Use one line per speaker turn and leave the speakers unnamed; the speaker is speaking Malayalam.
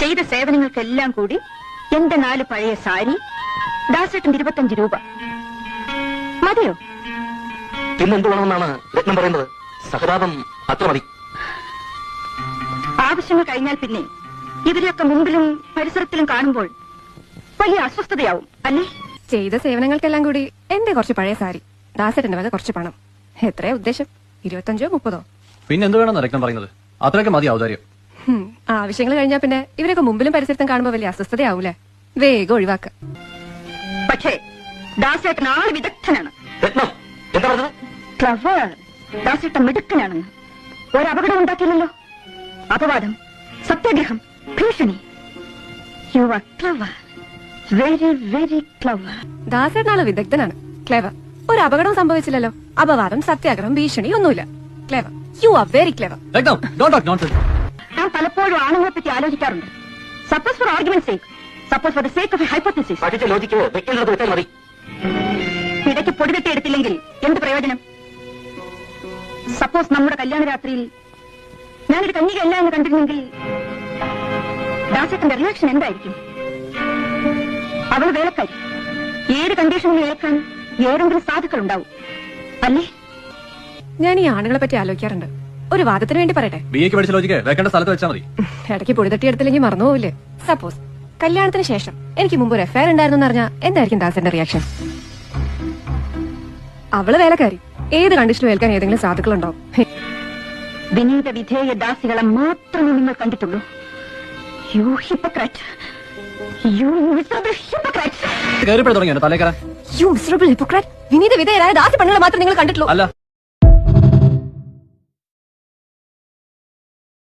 ചെയ്ത സേവനങ്ങൾക്കെല്ലാം കൂടി എന്റെ 4 പഴയ സാരി, ദാസേട്ടൻ 25 രൂപ മതിയോ?
പിന്നെന്ത് വേണമെന്നാണ് രത്നം പറയുന്നത്? സഹതാപം അത്ര മതി.
ആവശ്യങ്ങൾ കഴിഞ്ഞാൽ പിന്നെ ഇവരെയൊക്കെ മുമ്പിലും പരിസരത്തിലും കാണുമ്പോൾ വലിയ അസ്വസ്ഥതയാവും അല്ലേ?
ചെയ്ത സേവനങ്ങൾക്കെല്ലാം കൂടി എന്റെ കുറച്ച് പഴയ സാരി, ദാസേട്ടന്റെ വക കുറച്ച് പണം. എത്രയാ ഉദ്ദേശം? 25ഓ 30ഓ?
പിന്നെന്ത് വേണമെന്ന് രത്നം പറയുന്നത്? അത്രയൊക്കെ മതി ഔദാര്യം.
ആവശ്യങ്ങൾ കഴിഞ്ഞാൽ പിന്നെ ഇവരൊക്കെ മുമ്പിലും പരിസരത്തും കാണുമ്പോ വലിയ അസ്വസ്ഥതയാവൂലേ? വേഗം ഒഴിവാക്ക.
പക്ഷേ ദാസേട്ടൻ ആള് വിദഗ്ധനാണ്.
രത്നം എന്താ പറഞ്ഞത്?
ക്ലവർ. ദാസേട്ടൻ മിടുക്കനാണെന്ന്. ഒരു അപകടം ഉണ്ടാക്കില്ലല്ലോ. അപവാദം, സത്യാഗ്രഹം, ഭീഷണി. You are clever, very very clever.
ദാസേട്ടനാള് വിദഗ്ധനാണ്, ക്ലെവർ. ഒരു അപകടം സംഭവിച്ചില്ലല്ലോ. അപവാദം, സത്യാഗ്രഹം, ഭീഷണി ഒന്നുമില്ല. Clever. You are very clever.
ഞാൻ പലപ്പോഴും ആണുങ്ങളെ പറ്റി ആലോചിക്കാറുണ്ട്. Suppose for argument sake, suppose for the sake of a hypothesis.
പഠിച്ച ലോജിക്ക് വെക്കേണ്ടത് വെച്ചാൽ മതി.
ഇടയ്ക്ക് പൊടിവെട്ടി എടുത്തില്ലെങ്കിൽ എന്ത് പ്രയോജനം? സപ്പോസ് നമ്മുടെ കല്യാണ രാത്രിയിൽ ഞാനൊരു കന്യകയല്ല എന്ന് കണ്ടിരുന്നെങ്കിൽ ദാസേട്ടന്റെ റിയാക്ഷൻ എന്തായിരിക്കും? അവൾ വേലക്കാരി. ഏത് കണ്ടീഷനിൽ ഏൽക്കാൻ ഏതെങ്കിലും സാധുക്കൾ ഉണ്ടാവും അല്ലേ?
ഞാൻ ഈ ആണുങ്ങളെ പറ്റി ആലോചിക്കാറുണ്ട്. ഒരു വാദത്തിന് വേണ്ടി പറയട്ടെ.
ബിഎക്ക് പഠിച്ച ലോജിക്ക് വെക്കേണ്ട സ്ഥലത്ത് വെച്ചാൽ മതി.
ഇടയ്ക്ക് പൊടിതട്ടി എടുത്തില്ലെങ്കിൽ മറന്നുപോവില്ലേ? സപ്പോസ് കല്യാണത്തിന് ശേഷം എനിക്ക് മുമ്പ് ഒരു എഫ്ഐആർ ഉണ്ടായിരുന്നു അറിഞ്ഞാൽ എന്തായിരിക്കും ദാസന്റെ റിയാക്ഷൻ? അവള് വേലക്കാരി. ഏത് കണ്ടീഷനും ഏൽക്കാൻ ഏതെങ്കിലും സാധുക്കളുണ്ടാവും.
വിനീത വിധേയ ദാസികളെ മാത്രമേ നിങ്ങൾ കണ്ടിട്ടുള്ളൂ. You hypocrite, you miserable hypocrite.
കയറിപ്പോയി തുടങ്ങിയാണ് തലേക്കറ.
You miserable hypocrite. വിനീത വിധേയരായ ദാസി പെണ്ണുകളെ മാത്രം നിങ്ങൾ കണ്ടിട്ടുള്ളൂ.
അല്ല,